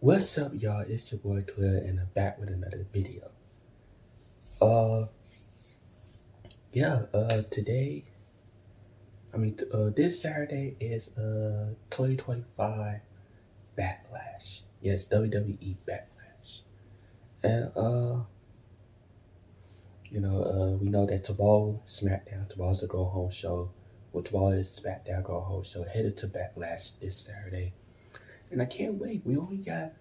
What's up, y'all? It's your boy Twitter, and I'm back with another video. Uh, Today, this Saturday is 2025 Backlash. Yes, WWE Backlash, and we know that tomorrow's the go home show. Well, tomorrow is SmackDown go home show, headed to Backlash this Saturday, and I can't wait. We only got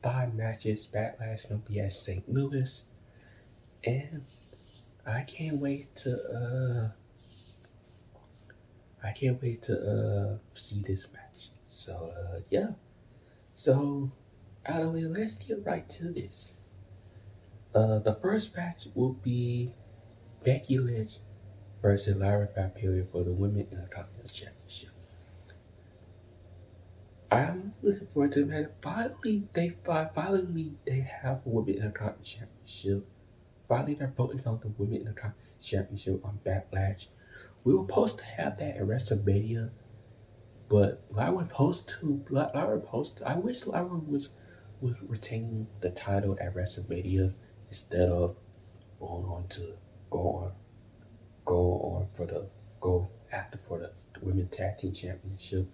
5 matches. Backlash gonna be at St. Louis, and I can't wait to see this match. So yeah. So out of the way, let's get right to this. The first match will be Becky Lynch versus Lyra Valkyria for the Women Intercontinental Championship. I'm looking forward to the match. Finally they have a Women Intercontinental Championship. Finally they're voting on the Women Intercontinental Championship on Backlash. We were supposed to have that at WrestleMania, but I wish Lyra was retaining the title at WrestleMania instead of going on to go on go on for the go after for the Women's Tag Team Championship.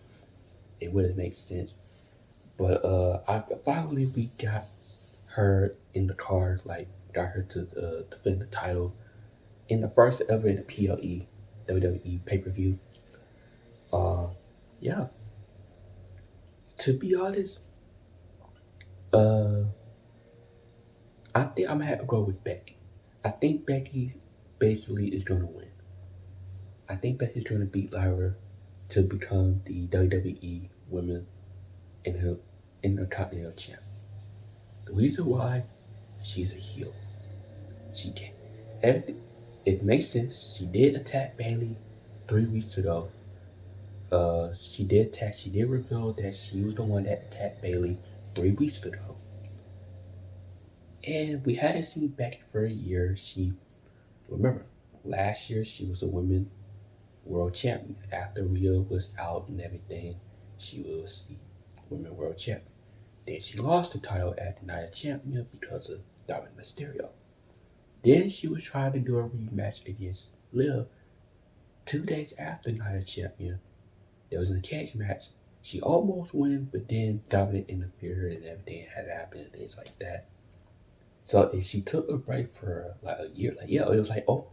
It would have made sense. But finally we got her in the card, got her to defend the title in the first ever in the PLE WWE pay-per-view. Yeah. To be honest, I think I'm gonna have to go with Becky. I think Becky basically is gonna win. I think Becky's gonna beat Lyra to become the WWE Women Intercontinental Champ. The reason why, she's a heel. She can. Everything. It makes sense. She did attack Bayley 3 weeks ago. She did reveal that she was the one that attacked Bayley 3 weeks ago. And we hadn't seen Becky for a year. Remember, last year she was a women's world champion. After Rhea was out and everything, she was the women's world champion. Then she lost the title at the Night of Champion because of Dominic Mysterio. Then she was trying to do a rematch against Liv 2 days after Night of Champion. There was a cage match. She almost won, but then Dominic interfered and everything had happened and things like that. So she took a break for like a year. It was like a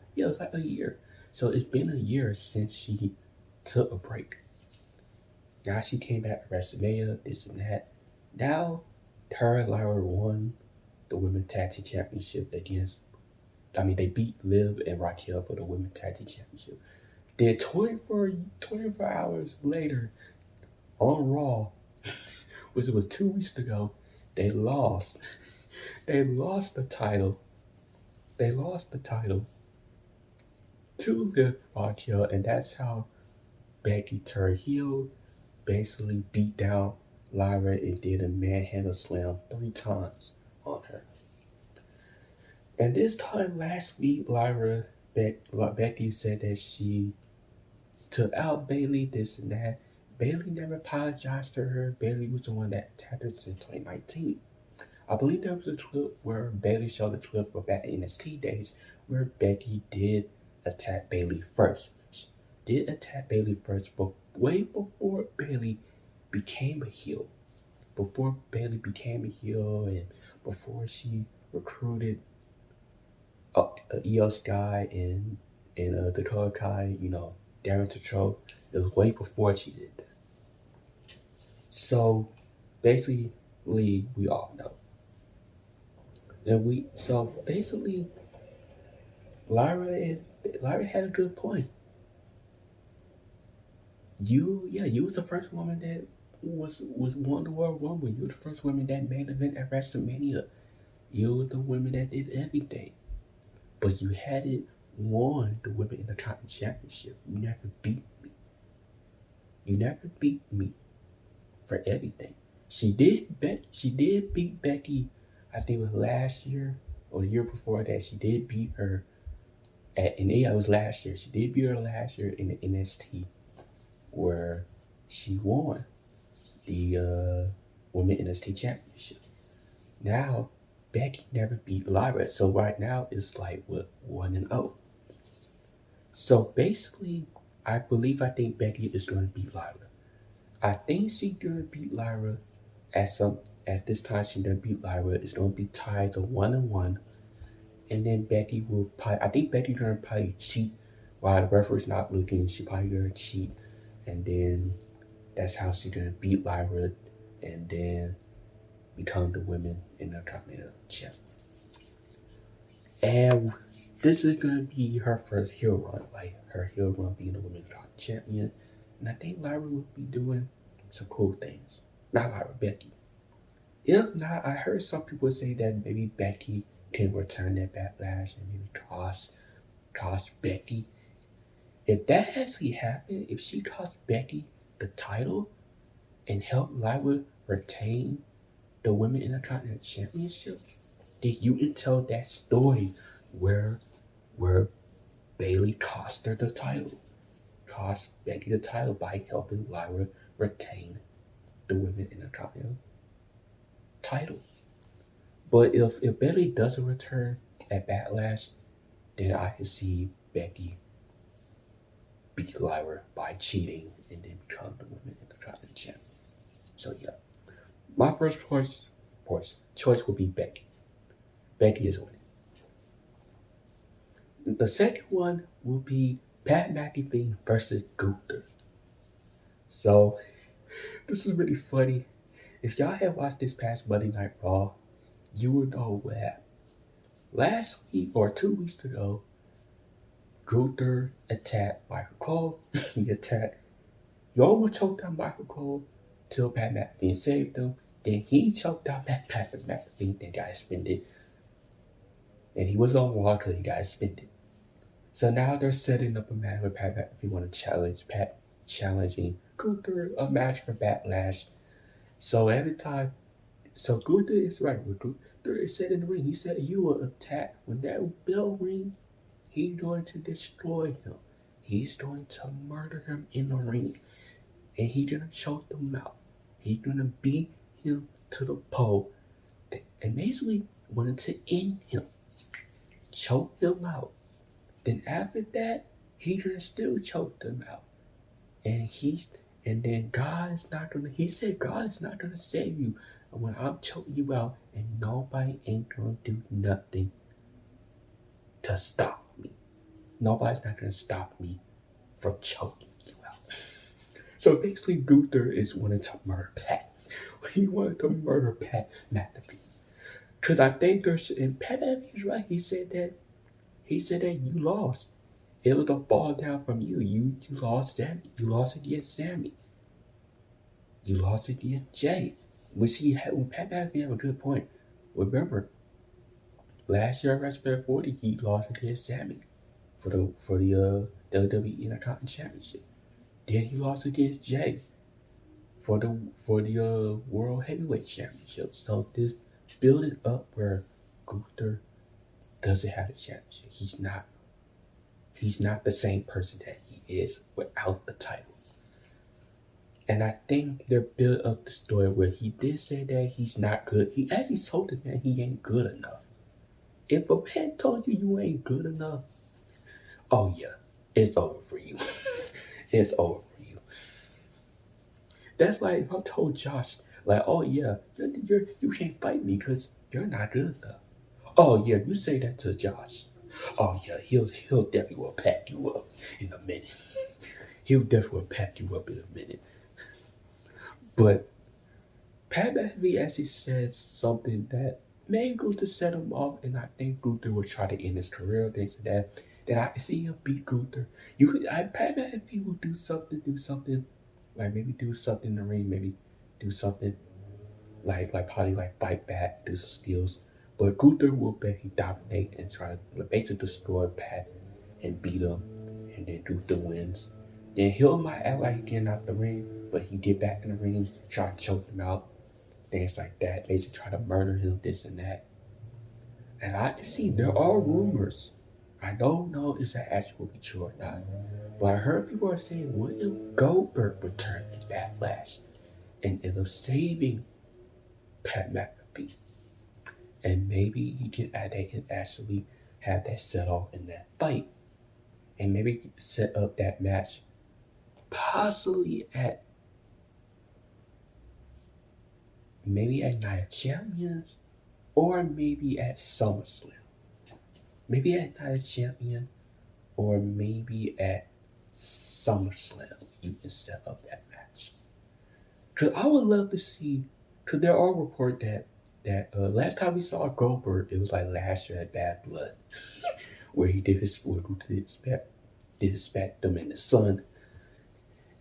year. So it's been a year since she took a break. Now she came back to WrestleMania, this and that. Now her and Lyra won the Women's Tag Team Championship they beat Liv and Raquel for the Women's Tag Team Championship. Then 24 hours later on Raw, which was 2 weeks ago, they lost. They lost the title. To Liv Raquel, and that's how Becky turned heel, basically beat down Lyra and did a manhandle slam 3 times on her. And this time last week, Becky said that she took out Bayley, this and that. Bayley never apologized to her. Bayley was the one that attacked her since 2019. I believe there was a clip where Bayley showed a clip of back in NXT days where Becky did attack Bayley first. She did attack Bayley first, but way before Bayley became a heel. Before Bayley became a heel and before she recruited Io Sky and Dakota Kai, Darren Tetro, it was way before she did that. So basically, we all know. Lyra had a good point. You was the first woman that was won the World Rumble. You were the first woman that made an event at WrestleMania. You were the woman that did everything. But you hadn't won the Women Intercontinental Championship. You never beat me. You never beat me for everything. She did beat Becky, I think it was last year or the year before that. She did beat her it was last year. She did beat her last year in the NXT where she won the Women NXT Championship. Now, Becky never beat Lyra, so right now it's like what 1-0. So basically, I think Becky is going to beat Lyra. I think she's going to beat Lyra at this time. She's going to beat Lyra. It's going to be tied to 1-1, and then Becky will probably. I think Becky's going to probably cheat while the referee's not looking. She probably going to cheat, and then that's how she's going to beat Lyra, and then become the women Intercontinental champ. And this is gonna be her first heel run, like her heel run being the women's champion. And I think Lyra will be doing some cool things. Not Lyra, Becky. If not, I heard some people say that maybe Becky can return that backlash and maybe cost Becky. If that actually happened, if she cost Becky the title and help Lyra retain the Women Intercontinental Championship, then you can tell that story where Bailey cost her the title, cost Becky the title by helping Lyra retain the Women Intercontinental title. But if Bailey doesn't return at Backlash, then I can see Becky beat Lyra by cheating and then become the Women Intercontinental champ. So yeah, my first choice will be Becky. Becky is winning. The second one will be Pat McAfee versus Gunther. So this is really funny. If y'all have watched this past Monday Night Raw, you will know what happened. Last week or 2 weeks ago, Gunther attacked Michael Cole. He almost choked out Michael Cole till Pat McAfee saved him. Then he choked out Pat McAfee, then got suspended. And he was on Raw till he got suspended. So now they're setting up a match with Pat McAfee want to challenge Pat, challenging Gunther a match for Backlash. So Gunther is right. When Gunther is set in the ring, he said he will attack. When that bell rings, he's going to destroy him. He's going to murder him in the ring. And he's going to choke him out. He's going to beat him to the pole. And basically wanted to end him. Choke him out. Then after that, he gonna still choke them out. And then God is not gonna, he said God is not gonna save you when I'm choking you out, and nobody ain't gonna do nothing to stop me. Nobody's not gonna stop me from choking you out. So basically Gunther is wanting to murder Pat. He wanted to murder Pat McAfee. Cause I think and Pat McAfee's right, he said that you lost. It was a fall down from you. You lost Sammy. You lost against Sammy. You lost against Jay. When Pat McAfee had a good point. Remember, last year at WrestleMania 40, he lost against Sammy for the WWE Intercontinental Championship. Then he lost against Jay for the World Heavyweight Championship. So this building up where Gunther doesn't have a championship. He's not the same person that he is without the title. And I think they're built up the story where he did say that he's not good. He actually told the man he ain't good enough. If a man told you you ain't good enough, oh yeah, it's over for you. It's over for you. That's like if I told Josh, like, oh yeah, you can't fight me because you're not good enough. Oh yeah, you say that to Josh. Oh yeah, he'll definitely will pack you up in a minute. He'll definitely will pack you up in a minute. But Pat McAfee actually said something that may Gunther set him off, and I think Gunther will try to end his career. Things like that. Then I can see him beat Gunther. Pat McAfee will do something, like maybe do something in the ring, maybe do something like probably like fight back, do some steals. But Gunther will basically dominate and try to basically destroy Pat and beat him, and then Gunther wins. Then Hill might act like he getting out the ring, but he get back in the ring, try to choke him out, things like that. Basically try to murder him, this and that. And I see there are rumors. I don't know if that actually will be true or not. But I heard people are saying, what if Goldberg returned in Backlash and end up saving Pat McAfee. And maybe he can add that and actually have that set off in that fight. And maybe set up that match possibly at Night of Champions or maybe at SummerSlam. Maybe at Night of Champions or maybe at SummerSlam. You can set up that match. Because I would love to see, because there are reports that last time we saw Goldberg, it was like last year at Bad Blood, where he did his spectrum in the sun.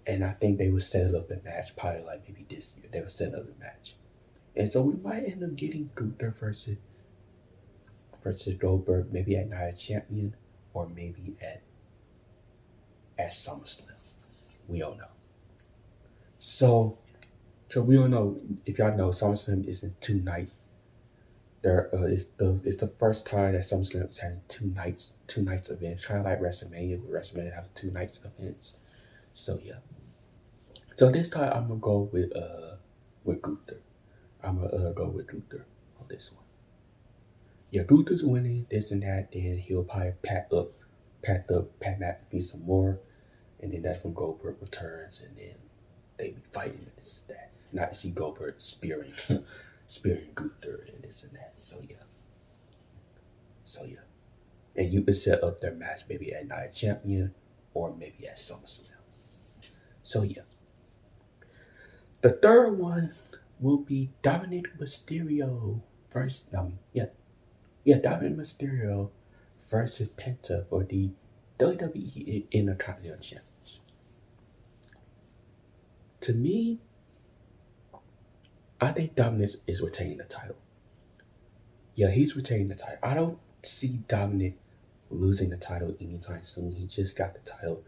And I think they would set up a match, probably like maybe this year. They would set up a match. And so we might end up getting Gunther versus Goldberg, maybe at Night of Champion or maybe at SummerSlam. We don't know. So we don't know if y'all know SummerSlam is in 2 nights. It's the first time that SummerSlam is having 2 nights events, kind of like WrestleMania. WrestleMania have 2 nights events. So yeah. So this time I'm gonna go with Gunther. I'm gonna go with Gunther on this one. Yeah, Gunther's winning this and that. Then he'll probably pack up Pat McAfee some more, and then that's when Goldberg returns, and then they be fighting and this and that. And I see Goldberg spearing Gunther and this and that. So yeah, and you could set up their match maybe at Night Champion or maybe at SummerSlam. So yeah, the third one will be Dominic Mysterio versus Dominic Mysterio versus Penta for the WWE Intercontinental Championship. To me, I think Dominic is retaining the title. Yeah, he's retaining the title. I don't see Dominic losing the title anytime soon. He just got the title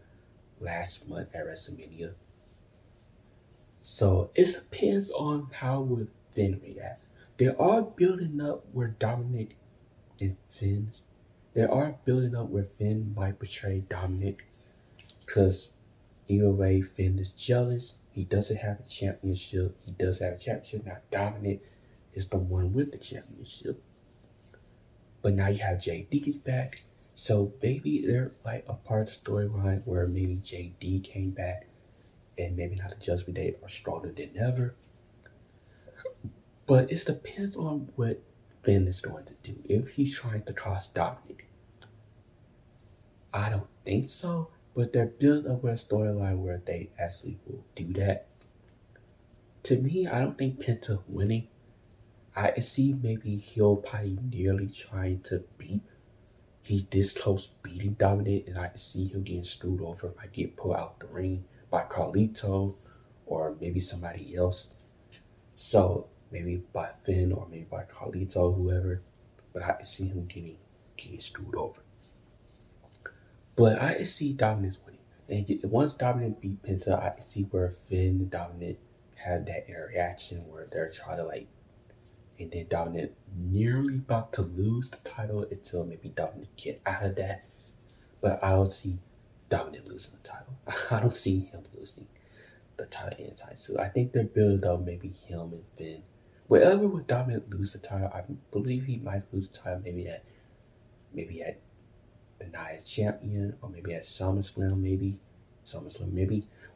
last month at WrestleMania. So it depends on how would Finn react. They are building up where Dominic and Finn's. They are building up where Finn might betray Dominic, because either way, Finn is jealous. He doesn't have a championship. He does have a championship. Now Dominic is the one with the championship. But now you have JD's back. So maybe they're like a part of the storyline where maybe JD came back and maybe not the Judgment Day are stronger than ever. But it depends on what Finn is going to do. If he's trying to cost Dominic, I don't think so. But they're building up with a storyline where they actually will do that. To me, I don't think Penta winning. I see maybe he'll probably nearly trying to beat. He's this close beating Dominic, and I see him getting screwed over, might get put out the ring by Carlito or maybe somebody else. So maybe by Finn or maybe by Carlito, whoever. But I see him getting screwed over. But I see Dominic winning. And once Dominic beat Penta, I see where Finn and Dominic had that interaction where they're trying to like, and then Dominic nearly about to lose the title until maybe Dominic get out of that. But I don't see Dominic losing the title. I don't see him losing the title anytime soon. I think they're building up maybe him and Finn. Wherever would Dominic lose the title, I believe he might lose the title maybe at the Night of Champion or maybe at SummerSlam maybe.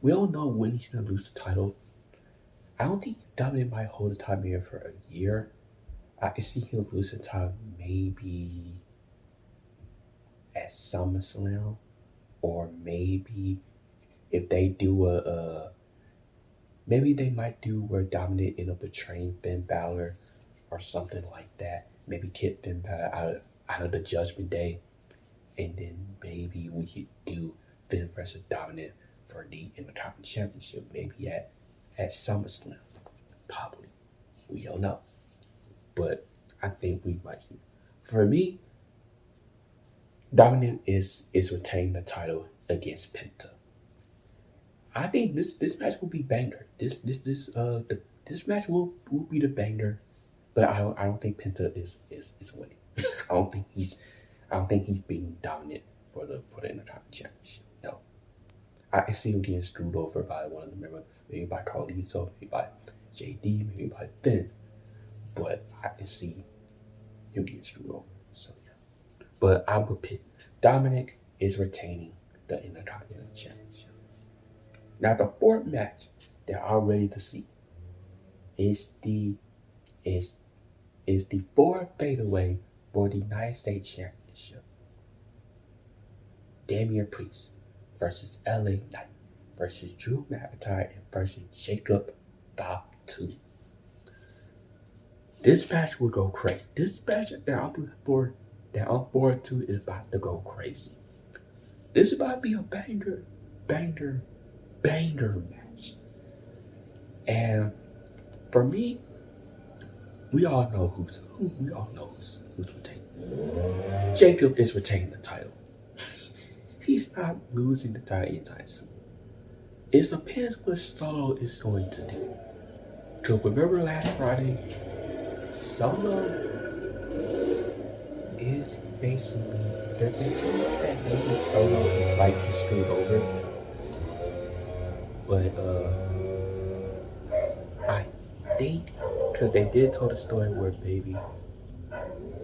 We don't know when he's gonna lose the title. I don't think Dominic might hold the title here for a year. I can see him lose the title maybe at SummerSlam, or maybe if they do maybe they might do where Dominic end up betraying Finn Balor or something like that. Maybe kick Finn Balor out of the Judgment Day, and then maybe we could do Finn versus Dominic for the Intercontinental Championship, maybe at SummerSlam. Probably. We don't know. But I think we might. For me, Dominic is retaining the title against Penta. I think this match will be banger. This match will be the banger. But I don't think Penta is winning. I don't think he's beating Dominic for the Intercontinental Championship. No. I see him getting screwed over by one of the members, maybe by Carlito, maybe by JD, maybe by Finn. but I can see him getting screwed over. So yeah. But I would pick Dominic is retaining the Intercontinental Championship. Now the fourth match that I'm ready to see is the is is the four fadeaway for the United States Championship. Damian Priest versus LA Knight versus Drew McIntyre and versus Jacob Fatu. This match will go crazy. This match that I'm forward to is about to go crazy. This is about to be a banger match. And for me, we all know who's retaining. Jacob is retaining the title. He's not losing the title anytime soon. It depends what Solo is going to do. Because remember last Friday, Solo is basically, they're teasing that maybe Solo is like screwed over. But I think, because they did tell the story where baby,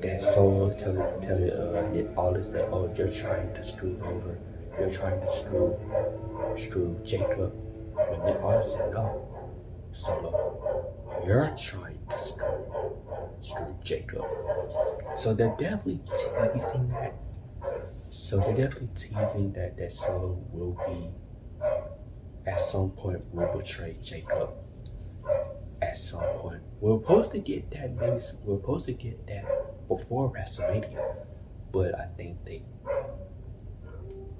that Solo tell all this that, oh, you're trying to screw over, you're trying to screw Jacob. When they all said no, Solo, you're trying to screw Jacob. So they're definitely teasing that. That Solo will be, at some point, will betray Jacob. At some point, we're supposed to get that before WrestleMania, but I think they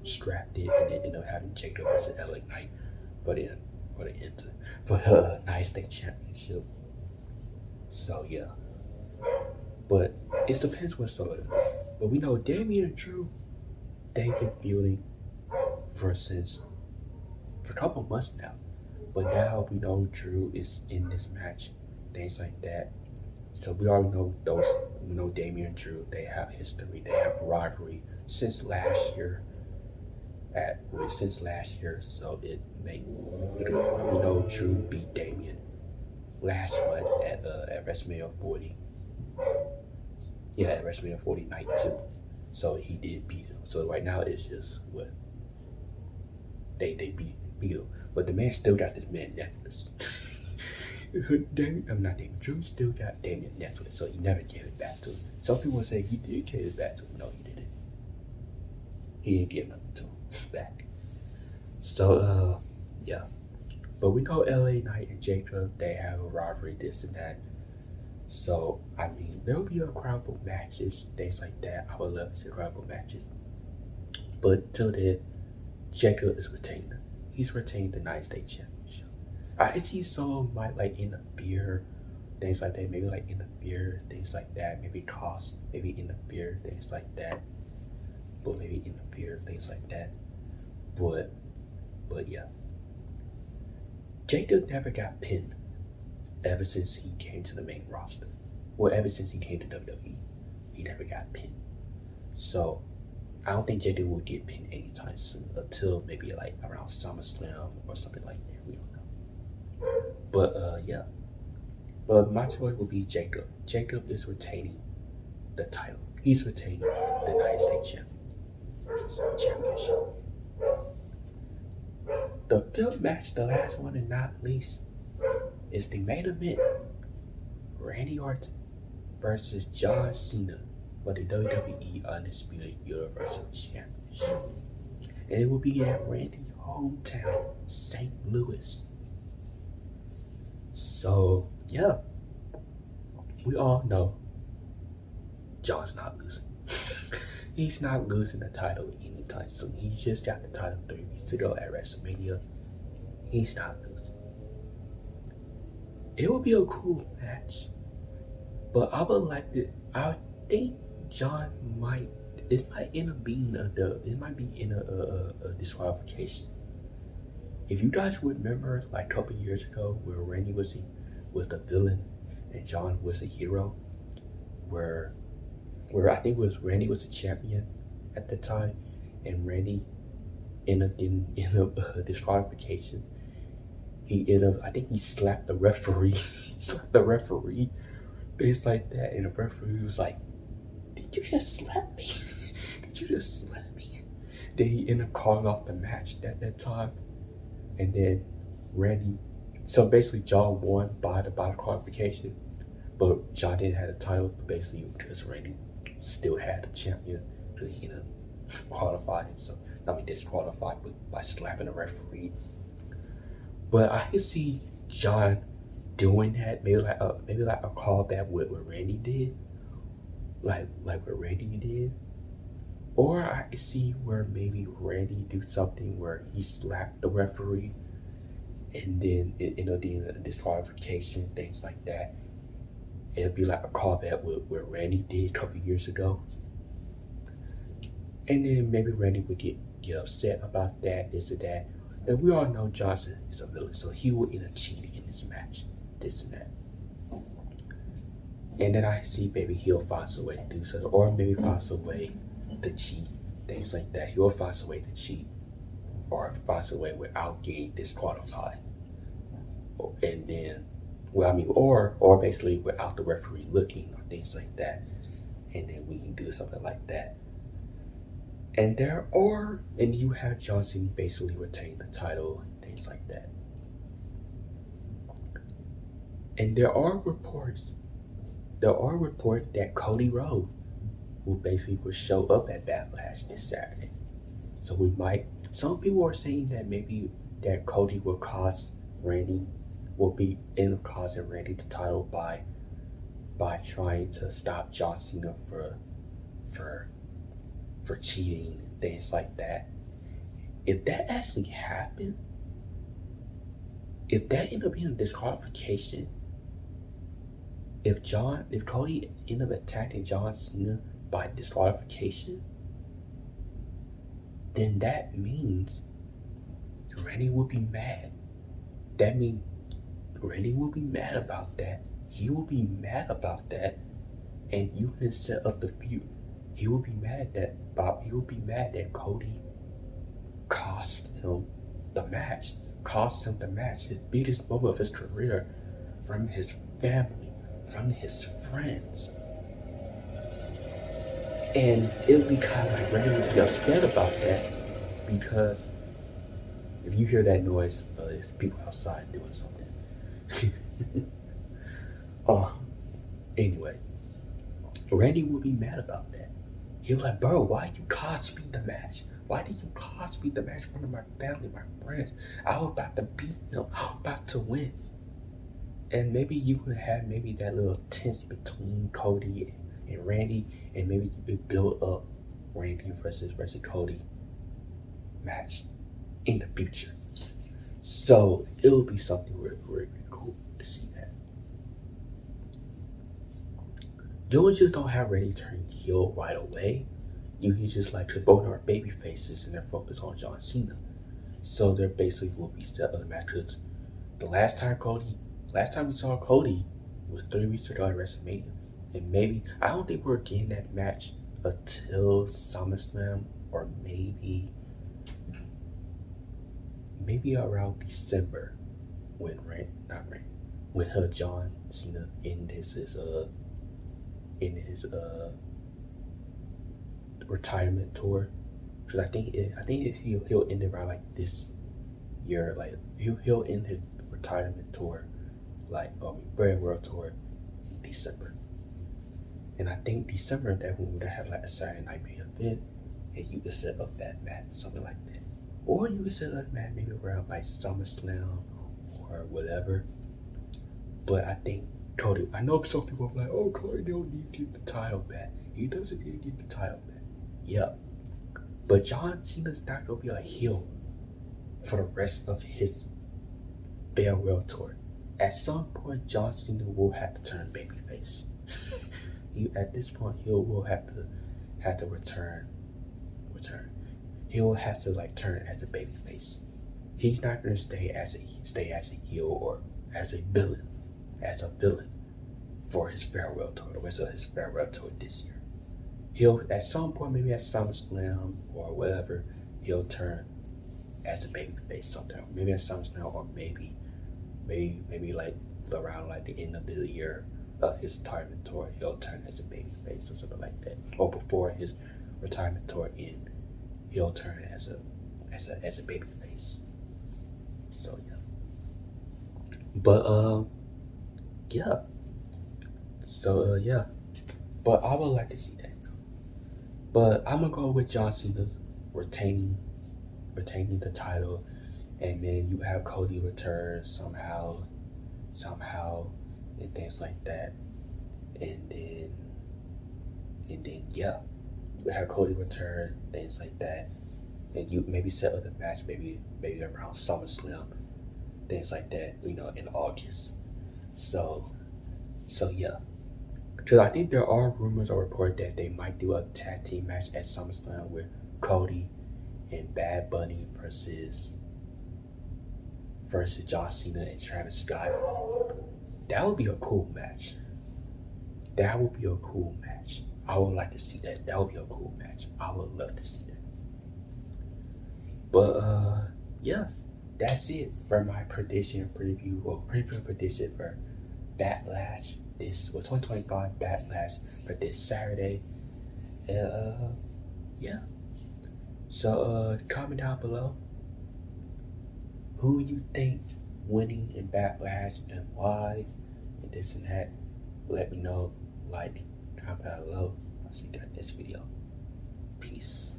strapped it and then ended up having Jacob versus LA Knight for the United States Championship. So yeah, but it depends what Solo does. But we know Damian and Drew, they've been feuding for a couple months now. But now we know Drew is in this match, things like that. So we already know those. We know Damian and Drew, they have history, they have rivalry since last year. So it may. We know Drew beat Damian last month at WrestleMania 40. Yeah, at WrestleMania 40 night 2. So he did beat him. So right now it's just what they beat him. But the man still got this man necklace. Drew still got Damian necklace, so he never gave it back to him. Some people say he did give it back to him. No, he didn't. He didn't give nothing to him back. So, yeah. But we know LA Knight and Jacob, they have a rivalry, this and that. So, I mean, there'll be incredible matches, things like that. I would love to see incredible matches. But till then, Jacob is retaining. He's retained the United States Championship. I see Solo might like interfere, things like that. Maybe like interfere, things like that. Maybe toss, maybe interfere, things like that. But maybe interfere, things like that. But yeah. Jacob never got pinned ever since he came to the main roster. Well, ever since he came to WWE, he never got pinned. So I don't think Jacob will get pinned anytime soon until maybe like around SummerSlam or something like that. We don't know. But yeah. But my choice will be Jacob. Jacob is retaining the title. He's retaining the United States Championship. The fifth match, the last one and not least, is the main event. Randy Orton versus John Cena for the WWE Undisputed Universal Championship. And it will be at Randy's hometown, St. Louis. So, yeah. We all know John's not losing. He's not losing the title anytime soon. He just got the title 3 weeks ago at WrestleMania. He's not losing. It will be a cool match. But I would like to, I think John might end up being a disqualification. If you guys remember, like a couple years ago, where Randy was the villain and John was a hero, where I think Randy was a champion at the time, and Randy ended up a disqualification. I think he slapped the referee. things like that. And the referee was like, "Did you just slap me? Did you just slap me?" Then he ended up calling off the match at that time. And then Randy, so basically John won by the qualification, but John didn't have the title. Basically, because Randy still had the champion, so he ended up qualifying. So not be disqualified, but by slapping the referee. But I can see John doing that, maybe like a callback with what Randy did, like what Randy did. Or I can see where maybe Randy do something where he slapped the referee and then it ended up being a disqualification, things like that. It'd be like a callback with what Randy did a couple years ago. And then maybe Randy would get upset about that, this or that. And we all know Johnson is a villain, so he will end up cheating in this match, this and that. And then I see maybe he'll find a way to do so, or maybe find a way to cheat, things like that. He'll find a way to cheat, or find a way without getting disqualified. And then, well, I mean, or basically without the referee looking, or things like that. And then we can do something like that. And you have Johnson basically retain the title, things like that. And there are reports that Cody Rhodes will show up at Backlash this Saturday. So some people are saying that maybe that Cody will end up causing Randy the title by trying to stop John Cena for cheating and things like that. If that actually happened, if that ended up being a disqualification, if Cody ended up attacking John Cena by disqualification, then that means Randy will be mad. That means Randy will be mad about that. He will be mad about that, and you can set up the feud. He will be mad that Cody cost him the match, his biggest moment of his career, from his family, from his friends. And it would be kind of like Randy would be upset about that, because if you hear that noise, it's people outside doing something. Anyway, Randy will be mad about that. He'll be like, "Bro, why you cost me the match? Why did you cost me the match in front of my family, my friends? I was about to beat him. I was about to win." And maybe you could have maybe that little tense between Cody and Randy, and maybe you could build up Randy versus Cody match in the future. So it will be something really, really cool to see that. You just don't have Randy turn heel right away. You can just like, because both are baby faces and they're focused on John Cena. So there basically will be set other matches. The last time we saw Cody was 3 weeks ago at WrestleMania. And maybe, I don't think we're getting that match until SummerSlam, or maybe around December when John Cena ended his retirement tour. Because I think he'll end it around like this year. Like he'll end his retirement tour, like Brand World Tour, in December. And I think December that when we have like a Saturday night main event, and you can set up that match, something like that. Or you can set up that maybe around like SummerSlam or whatever. But I think Cody, I know some people are like, "Oh, Cody don't need to get the title back." He doesn't need to get the title back. Yep. But John Cena's not going to be a heel for the rest of his farewell tour. At some point, John Cena will have to turn babyface. At this point, he will have to return. He will have to like turn as a babyface. He's not going to stay as a heel or as a villain for his farewell tour, the rest of his farewell tour this year. He'll at some point, maybe at SummerSlam or whatever, he'll turn as a babyface sometime. Maybe at SummerSlam, or maybe like around like the end of the year his retirement tour, he'll turn as a babyface or something like that. Or before his retirement tour end, he'll turn as a babyface. So yeah. But yeah. So yeah. But I would like to see that. But I'm gonna go with John Cena retaining the title, and then you have Cody return somehow, and things like that, and then yeah, you have Cody return, things like that, and you maybe set up the match, maybe around SummerSlam, things like that, in August. So yeah, because I think there are rumors or reports that they might do a tag team match at SummerSlam with Cody and Bad Bunny versus John Cena and Travis Scott. That would be a cool match. That would be a cool match. I would like to see that. That would be a cool match. I would love to see that. But yeah, that's it for my preview prediction for Backlash. This was 2025 Backlash for this Saturday. And yeah. So comment down below who you think winning in Backlash and why, and this and that. Let me know. Like, comment down below. I'll see you in this video. Peace.